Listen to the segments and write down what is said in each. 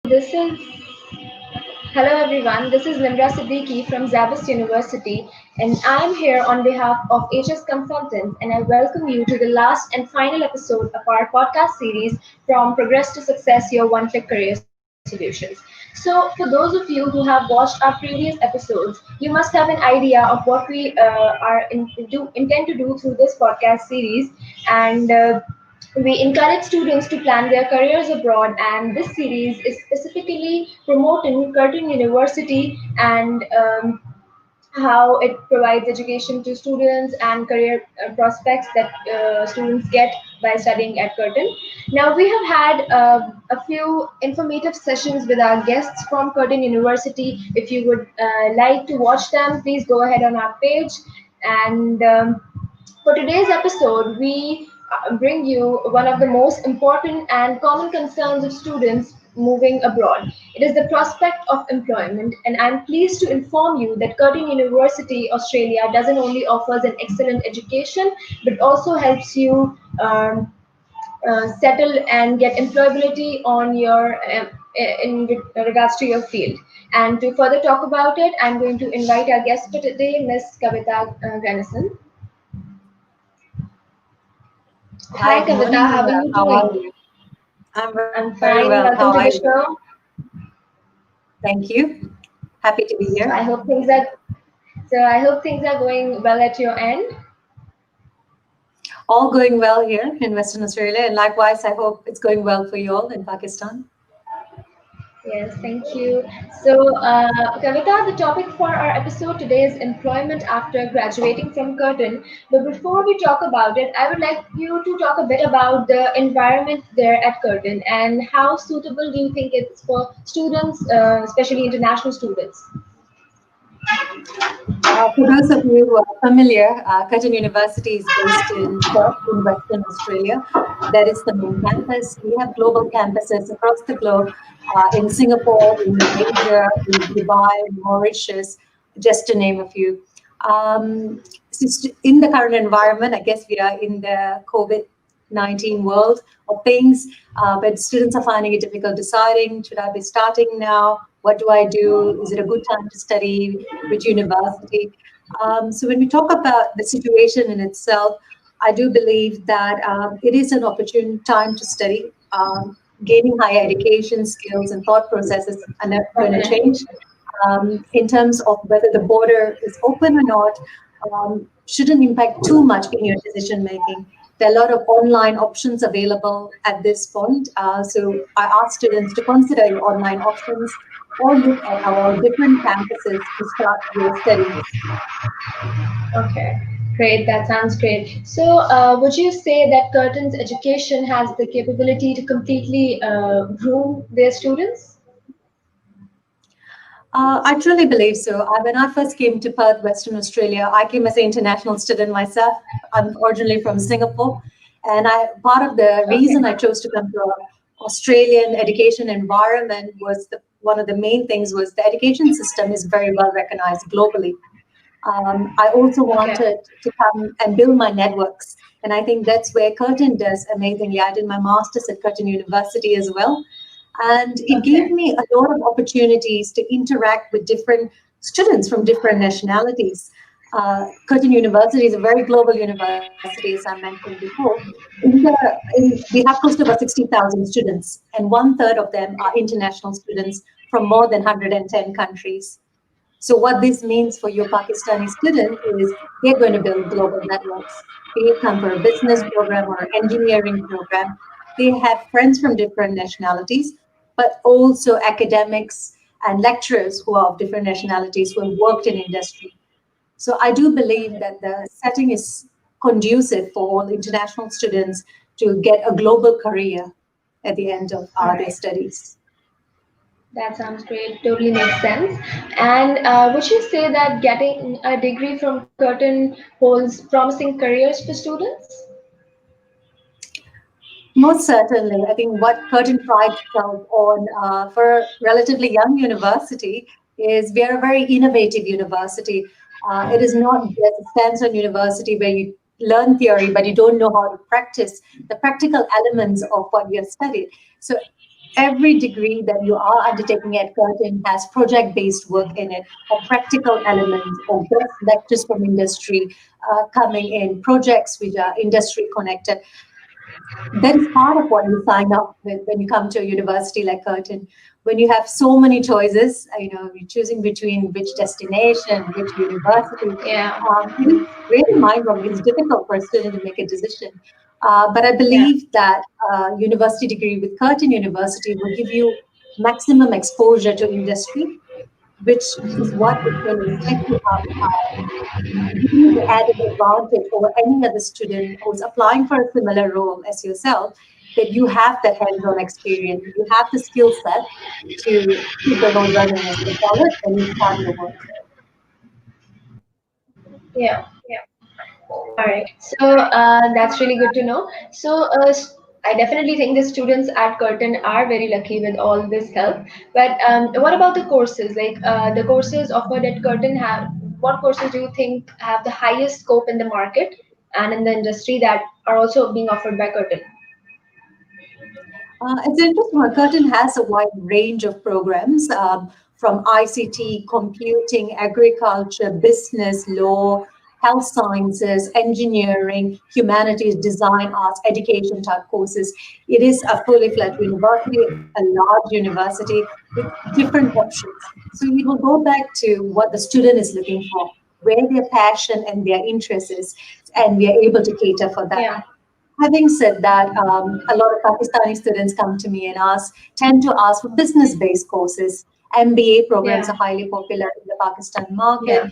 This is Hello everyone. This is Limra Siddiqui from Zabas University, and I'm here on behalf of HS Consultants, and I welcome you to the last and final episode of our podcast series from Progress to Success: Your One Click Career Solutions. So, for those of you who have watched our previous episodes, you must have an idea of what we intend to do through this podcast series, and we encourage students to plan their careers abroad, and this series is specifically promoting Curtin University and how it provides education to students and career prospects that students get by studying at Curtin. Now, we have had a few informative sessions with our guests from Curtin University. If you would like to watch them, please go ahead on our page. And for today's episode, we bring you one of the most important and common concerns of students moving abroad. It is the prospect of employment, and I'm pleased to inform you that Curtin University, Australia, doesn't only offers an excellent education, but also helps you settle and get employability on your in regards to your field. And to further talk about it, I'm going to invite our guest for today, Miss Kavita Granison. Hi, Hi good Kavita, morning, how are Linda. you How are doing? you? I'm very I'm well. How fine. are Welcome you? to the show. Thank you. Happy to be So here. I hope things are I hope things are going well at your end. All going well here in Western Australia, and likewise, I hope it's going well for you all in Pakistan. Yes, thank you. So, Kavita, the topic for our episode today is employment after graduating from Curtin. But before we talk about it, I would like you to talk a bit about the environment there at Curtin and how suitable do you think it's for students, especially international students? For those of you who are familiar, Curtin University is based in Perth in Western Australia. That is the main campus. We have global campuses across the globe in Singapore, in Malaysia, in Dubai, Mauritius, just to name a few. In the current environment, I guess we are in the COVID-19 world of things, but students are finding it difficult deciding, should I be starting now? What do I do? Is it a good time to study? Which university? So when we talk about the situation in itself, I do believe that it is an opportune time to study. Gaining higher education skills and thought processes are not going to Definitely. change. In terms of whether the border is open or not, shouldn't impact too much in your decision making. There are a lot of online options available at this point. So I ask students to consider your online options or look at our different campuses to start your studies. Okay, great. That sounds great. So, would you say that Curtin's education has the capability to completely groom their students? I truly believe so. When I first came to Perth, Western Australia, I came as an international student myself. I'm originally from Singapore, and part of the Okay. reason I chose to come to an Australian education environment was one of the main things was the education system is very well recognized globally. I also Okay. wanted to come and build my networks. And I think that's where Curtin does amazingly. I did my master's at Curtin University as well. And it gave Okay. me a lot of opportunities to interact with different students from different nationalities. Curtin University is a very global university, as I mentioned before. We have close to about 60,000 students, and one third of them are international students from more than 110 countries. So what this means for your Pakistani student is they're going to build global networks. They come for a business program or engineering program. They have friends from different nationalities, but also academics and lecturers who are of different nationalities who have worked in industry. So I do believe that the setting is conducive for all international students to get a global career at the end of All their right. studies. That sounds great. Totally makes sense. And would you say that getting a degree from Curtin holds promising careers for students? Most certainly. I think what Curtin prides itself on for a relatively young university is we are a very innovative university. It is not just a stands-on university where you learn theory, but you don't know how to practice the practical elements of what you have studied. So Every degree that you are undertaking at Curtin has project-based work in it, or practical elements, or guest lectures from industry coming in, projects which are industry connected. That is part of what you sign up with when you come to a university like Curtin. When you have so many choices, you're choosing between which destination, which university. Yeah, It is really mind-boggling. It's difficult for a student to make a decision. But I yeah, believe that university degree with Curtin University will give you maximum exposure to industry, which is what is going to set you up, give you the added advantage over any other student who's applying for a similar role as yourself, that you have that hands-on experience, you have the skill set to keep the road running, as they call it, when you start your work. yeah. All right. So that's really good to know. So I definitely think the students at Curtin are very lucky with all this help. But what about the courses? Like the courses offered at Curtin have, what courses do you think have the highest scope in the market and in the industry that are also being offered by Curtin? It's interesting. Curtin has a wide range of programs from ICT, computing, agriculture, business, law, health sciences, engineering, humanities, design, arts, education type courses. It is a fully fledged university, a large university with different options. So it will go back to what the student is looking for, where their passion and their interest is, and we are able to cater for that. Yeah, Having said that, a lot of Pakistani students come to me and tend to ask for business-based courses. MBA programs yeah, are highly popular in the Pakistan market. yeah.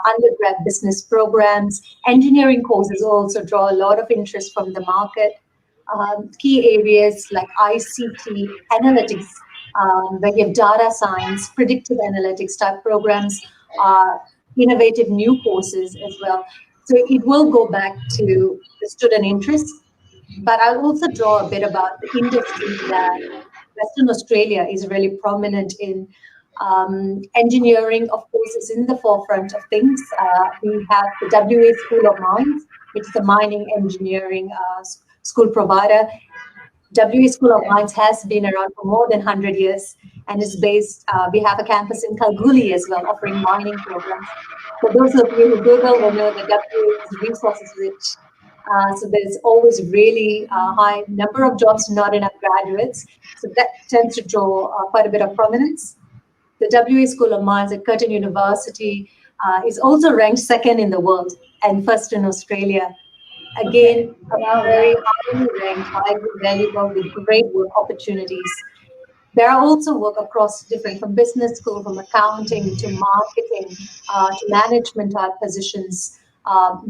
Undergrad business programs, engineering courses also draw a lot of interest from the market. Key areas like ICT, analytics, where you have data science, predictive analytics type programs, innovative new courses as well. So it will go back to the student interest, but I'll also draw a bit about the industry that Western Australia is really prominent in. Engineering, of course, is in the forefront of things. We have the WA School of Mines, which is a mining engineering school provider. WA School of Mines has been around for more than 100 years and is based, we have a campus in Kalgoorlie as well, offering mining programs. For those of you who Google will know that WA is resources rich. So there's always really a high number of jobs, not enough graduates. So that tends to draw quite a bit of prominence. The WA School of Mines at Curtin University is also ranked second in the world and first in Australia. Okay. Again, a Wow. very highly ranked, highly valuable with great work opportunities. There are also work across different, from business school, from accounting to marketing to management type positions.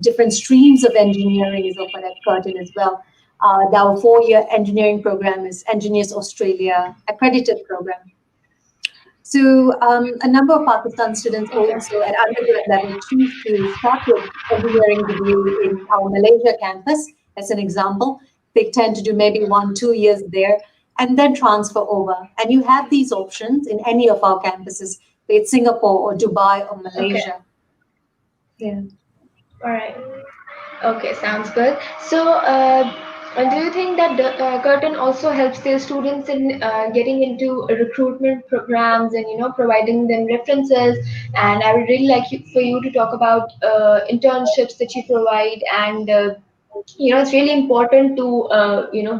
Different streams of engineering is offered at Curtin as well. Our 4-year engineering program is Engineers Australia accredited program. So a number of Pakistan students Okay. also at undergrad level choose to start with engineering degree in our Malaysia campus, as an example. They tend to do maybe 1-2 years there and then transfer over. And you have these options in any of our campuses, be it Singapore or Dubai or Okay. Malaysia. Yeah. All right. Okay, sounds good. So, do you think that the Curtin also helps their students in getting into recruitment programs and providing them references? And I would really like for you to talk about internships that you provide, and it's really important to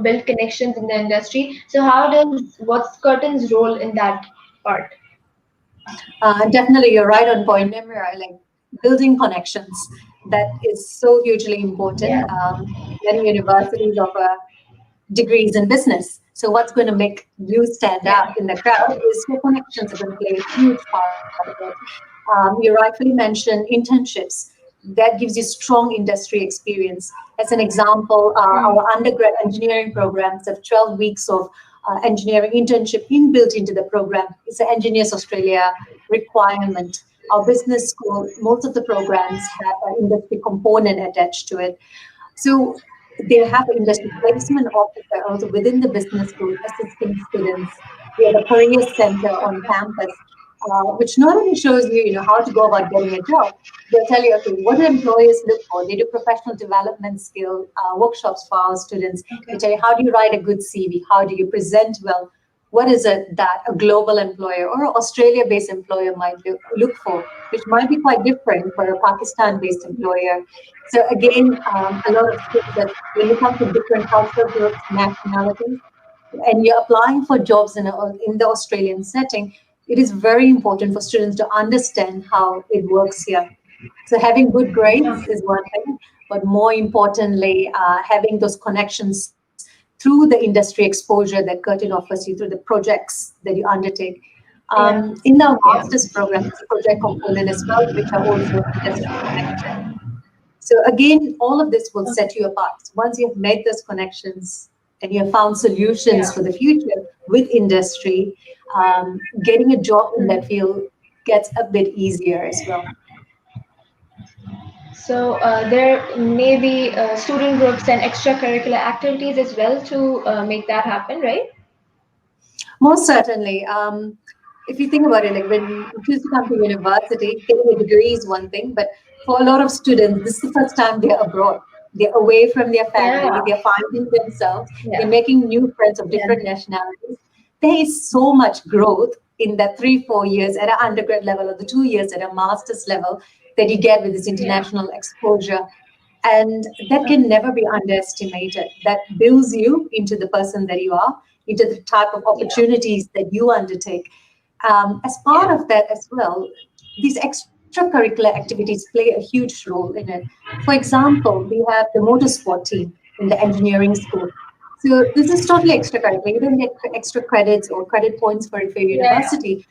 build connections in the industry. So, what's Curtin's role in that part? Definitely, you're right on point, Nimra. Like building connections, that is so hugely important. Yeah, Many universities offer degrees in business. So what's going to make you stand yeah, out in the crowd is your connections are going to play a huge part of it. You rightfully mentioned internships. That gives you strong industry experience. As an example, mm, our undergrad engineering programs have 12 weeks of engineering internship inbuilt into the program. It's an Engineers Australia requirement. Our business school, most of the programs have an industry component attached to it. So they have an industry placement officer also within the business school assisting students. We have a career center on campus, which not only shows you, how to go about getting a job, they'll tell you, okay, what do employers look for? They do professional development skill workshops for our students. They okay, tell you, how do you write a good CV? How do you present well? what is it that a global employer or an Australia-based employer might look for, which might be quite different for a Pakistan-based employer. So again, a lot of skills that when you come from different cultural groups, nationalities, and you're applying for jobs in the Australian setting, it is very important for students to understand how it works here. So having good grades is one thing, but more importantly, having those connections through the industry exposure that Curtin offers you through the projects that you undertake. Yeah. In our Yeah. master's program, it's a project component as well, which are also industry connected. So again, all of this will set you apart. Once you've made those connections and you have found solutions Yeah. for the future with industry, getting a job in that field gets a bit easier as well. So there may be student groups and extracurricular activities as well to make that happen, right? Most certainly. If you think about it, like when you choose to come to university, getting a degree is one thing, but for a lot of students, this is the first time they're abroad. They're away from their Yeah. family, they're finding themselves, they're Yeah. making new friends of Yeah. different nationalities. There is so much growth in that 3, 4 years at an undergrad level or the 2 years at a master's level that you get with this Yeah. international exposure. And that can never be underestimated. That builds you into the person that you are, into the type of Yeah. opportunities that you undertake. As part Yeah. of that as well, these extracurricular activities play a huge role in it. For example, we have the motorsport team in the engineering school. So this is totally extracurricular. You don't get extra credits or credit points for it for your Yeah. university,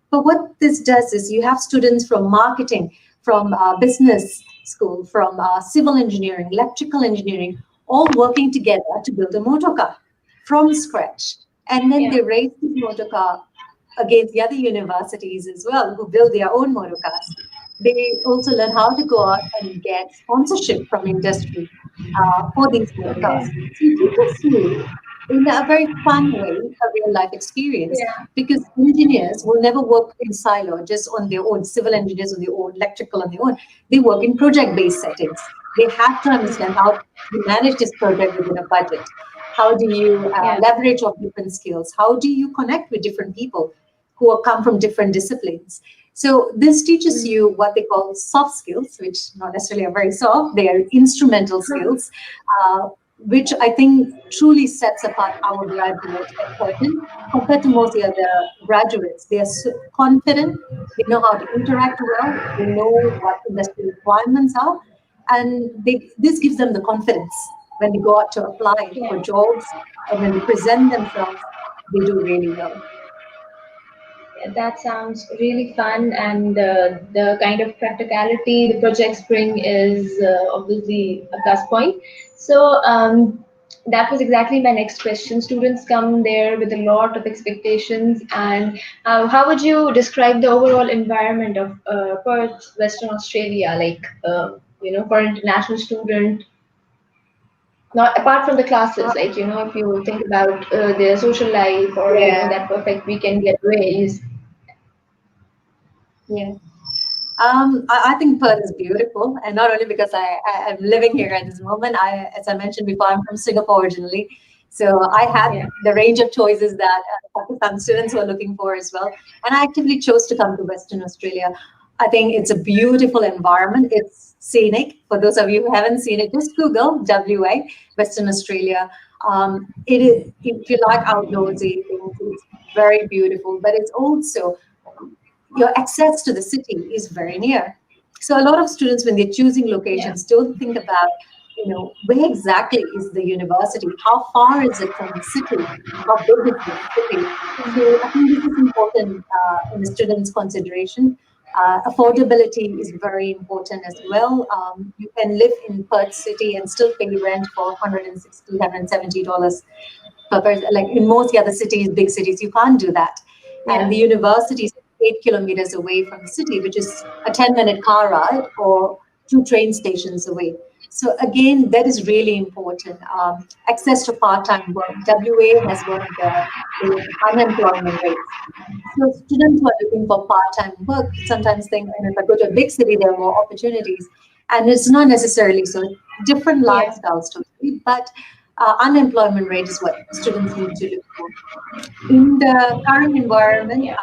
but what this does is you have students from marketing, from business school, from civil engineering, electrical engineering, all working together to build a motor car from scratch. And then Yeah. they race this motor car against the other universities as well who build their own motor cars. They also learn how to go out and get sponsorship from industry for these motor Okay. cars. So it teaches you in a very fun way a real life experience, Yeah. because engineers will never work in silo just on their own, civil engineers on their own, electrical on their own. They work in project based settings. They have to understand how to manage this project within a budget. How do you Yeah. leverage of different skills? How do you connect with different people who come from different disciplines? So this teaches Mm. you what they call soft skills, which not necessarily are very soft. They are instrumental skills, uh, which I think truly sets apart our graduates at Curtin compared to most of the other graduates. They are so confident. They know how to interact well. They know what industry requirements are, and this gives them the confidence when they go out to apply Yeah. for jobs, and when they present themselves, they do really well. Yeah, that sounds really fun, and the kind of practicality the projects bring is obviously a plus point. So that was exactly my next question. Students come there with a lot of expectations, and how would you describe the overall environment of Perth, Western Australia, like for an international student? Not apart from the classes, like if you think about their social life or Yeah, that perfect weekend getaways. yeah. I think Perth is beautiful, and not only because I'm living here at this moment. As I mentioned before, I'm from Singapore originally, so I had Yeah. the range of choices that Pakistan students were looking for as well, and I actively chose to come to Western Australia. I think it's a beautiful environment. It's scenic. For those of you who haven't seen it, just Google WA, Western Australia. It is, if you like outdoorsy things, it's very beautiful, but it's also your access to the city is very near. So a lot of students, when they're choosing Yeah. locations, don't think about, where exactly is the university? How far is it from the city? How big is the city? So I think this is important in the students' consideration. Affordability is very important as well. You can live in Perth City and still pay rent for $160, $170 per person. Like in most other cities, big cities, you can't do that. And Yeah. the university is 8 kilometers away from the city, which is a 10-minute car ride or 2 train stations away. So again, that is really important. Access to part-time work. WA has one of the lowest unemployment rates. So students who are looking for part-time work sometimes think, if I go to a big city, there are more opportunities. And it's not necessarily so. Different Yeah. lifestyles totally. But unemployment rate is what students need to look for. In the current environment, Yeah.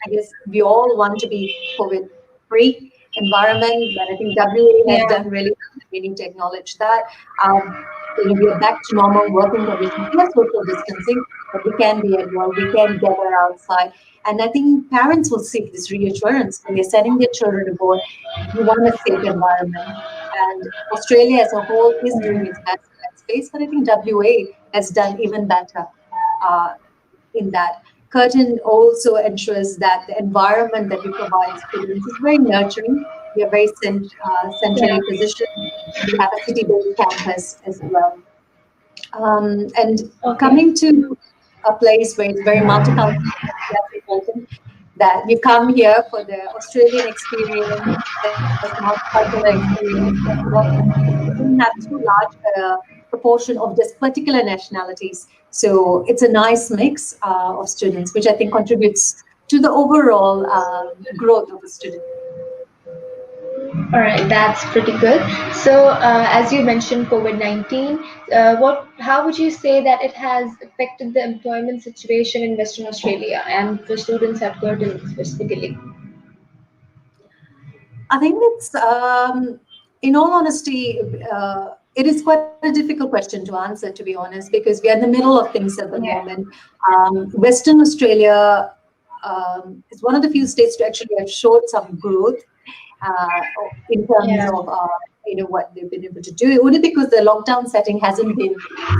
I guess we all want to be COVID-free environment, but I think WA has Yeah. done really well. We need to acknowledge that. Um, we are back to normal working conditions. We have social distancing, but we can be at work. We can gather outside, and I think parents will seek this reassurance when they're sending their children abroad. We want a safe environment, and Australia as a whole is doing its best in that space, but I think WA has done even better. Uh, in that. Curtin also ensures that the environment that we provide students is very nurturing. We are very centrally Yeah. positioned. We have a city-based campus as well. And Okay. coming to a place where it's very multicultural, that's important, that you come here for the Australian experience, there's multicultural experience as well. We don't have too large proportion of just particular nationalities. So it's a nice mix of students, which I think contributes to the overall growth of a student. All right, that's pretty good. So, as you mentioned, COVID-19, how would you say that it has affected the employment situation in Western Australia and for students at Curtin specifically? I think it's, in all honesty, it is quite a difficult question to answer, to be honest, because we are in the middle of things at the Yeah. moment. Western Australia is one of the few states to actually have showed some growth uh, in terms Yeah. of what they've been able to do. Only because the lockdown setting hasn't been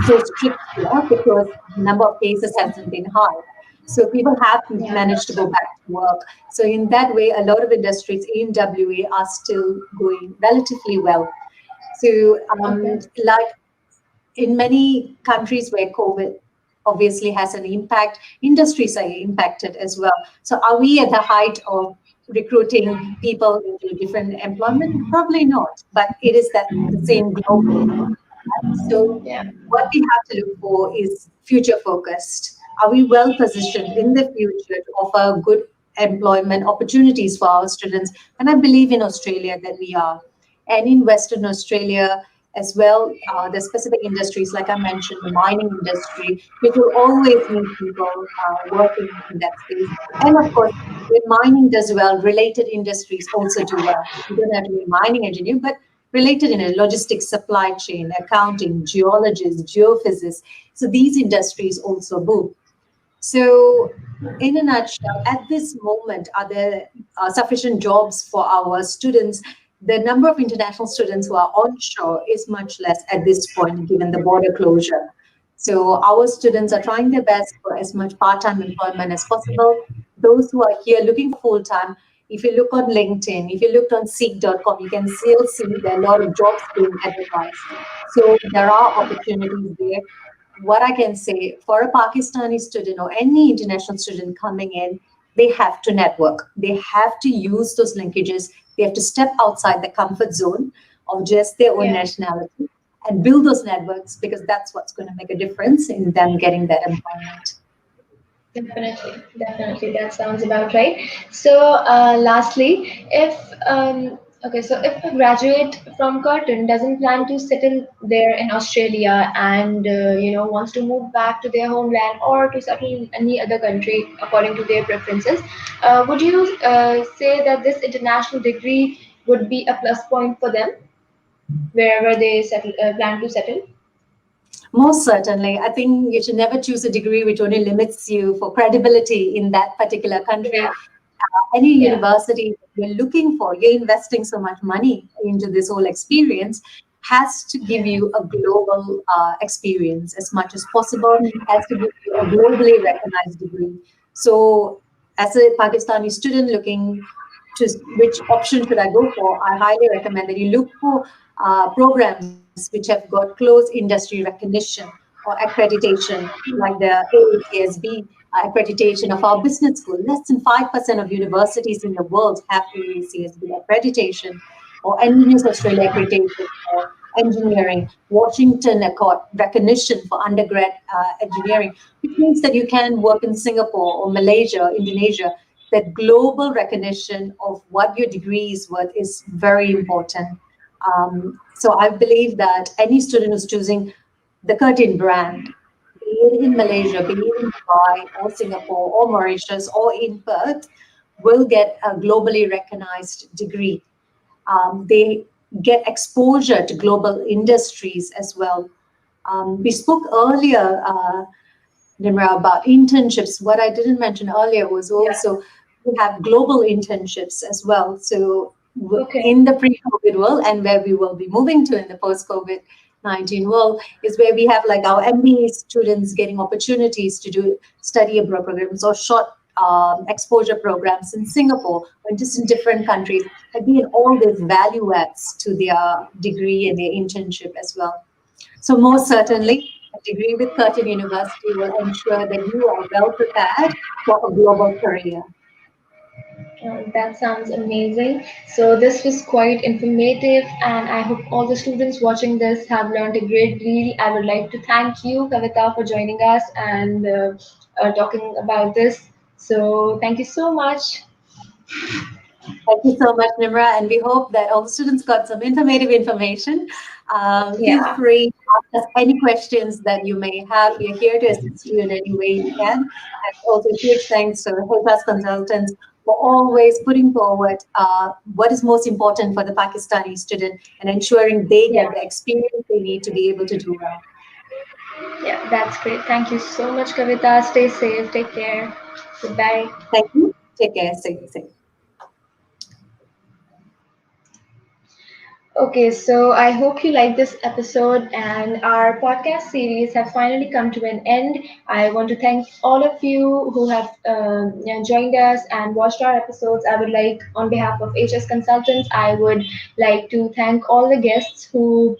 so strict here, because the number of cases hasn't been high. So people have Yeah. managed to go back to work. So in that way, a lot of industries in WA are still going relatively well. So Okay. like in many countries where COVID obviously has an impact, industries are impacted as well. So are we at the height of recruiting people into different employment? Probably not, but it is that the same globally. So Yeah. what we have to look for is future focused. Are we well positioned in the future to offer good employment opportunities for our students? And I believe in Australia that we are. And in Western Australia as well, the specific industries, like I mentioned, the mining industry, which will always need people working in that space. And of course, when mining does well, related industries also do well. You don't have to be a mining engineer, but related in a logistics, supply chain, accounting, geologists, geophysicists. So these industries also boom. So, in a nutshell, at this moment, are there sufficient jobs for our students? The number of international students who are onshore is much less at this point, given the border closure. So, our students are trying their best for as much part time employment as possible. Those who are here looking for full time, if you look on LinkedIn, if you looked on seek.com, you can still see there are a lot of jobs being advertised. So, there are opportunities there. What I can say for a Pakistani student or any international student coming in, they have to network. They have to use those linkages. They have to step outside the comfort zone of just their own Yeah. nationality and build those networks, because that's what's going to make a difference in them getting that employment. Definitely, definitely, that sounds about right. So, lastly, if okay, so if a graduate from Curtin doesn't plan to settle there in Australia and wants to move back to their homeland or to settle in any other country according to their preferences, would you say that this international degree would be a plus point for them wherever they plan to settle? Most certainly. I think you should never choose a degree which only limits you for credibility in that particular country. Yeah, Any yeah, university you're looking for, you're investing so much money into this whole experience, has to give yeah. you a global experience as much as possible, has to give you a globally recognized degree. So, as a Pakistani student looking to which option should I go for, I highly recommend that you look for programs which have got close industry recognition or accreditation, like the AACSB accreditation of our business school. Less than 5% of universities in the world have AACSB accreditation, or Engineers Australia accreditation for engineering, Washington Accord recognition for undergrad engineering, which means that you can work in Singapore or Malaysia, Indonesia. That global recognition of what your degree is worth is very important. So I believe that any student who's choosing the Curtin brand, be it in Malaysia, be it in Dubai or Singapore or Mauritius or in Perth, will get a globally recognized degree. They get exposure to global industries as well. We spoke earlier, Nimra, about internships. What I didn't mention earlier was Yeah. also we have global internships as well. So Okay. in the pre-COVID world and where we will be moving to in the post-COVID-19 world is where we have like our MBA students getting opportunities to do study abroad programs or short exposure programs in Singapore or just in different countries. Again, all these value adds to their degree and their internship as well. So most certainly, a degree with Curtin University will ensure that you are well prepared for a global career. That sounds amazing. So this was quite informative, and I hope all the students watching this have learned a great deal. I would like to thank you, Kavita, for joining us and talking about this. So thank you so much. Thank you so much, Nimra, and we hope that all the students got some informative information. Feel Yeah. free to ask us any questions that you may have. We are here to assist you in any way we can. And also, huge thanks to Hotels Consultants for always putting forward what is most important for the Pakistani student and ensuring they Yeah. get the experience they need to be able to do well. Yeah, that's great. Thank you so much, Kavita. Stay safe. Take care. Goodbye. Thank you. Take care. Stay safe. Okay, so I hope you like this episode, and our podcast series have finally come to an end. I want to thank all of you who have joined us and watched our episodes. I would like, on behalf of HS Consultants, I would like to thank all the guests who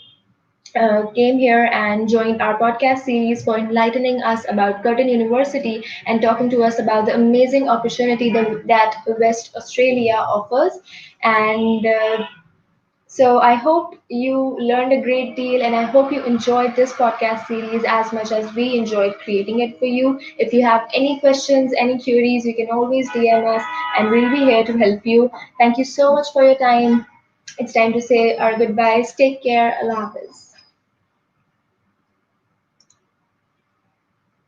came here and joined our podcast series for enlightening us about Curtin University and talking to us about the amazing opportunity that West Australia offers. And so I hope you learned a great deal, and I hope you enjoyed this podcast series as much as we enjoyed creating it for you. If you have any questions, any queries, you can always DM us and we'll be here to help you. Thank you so much for your time. It's time to say our goodbyes. Take care. Allah Hafiz.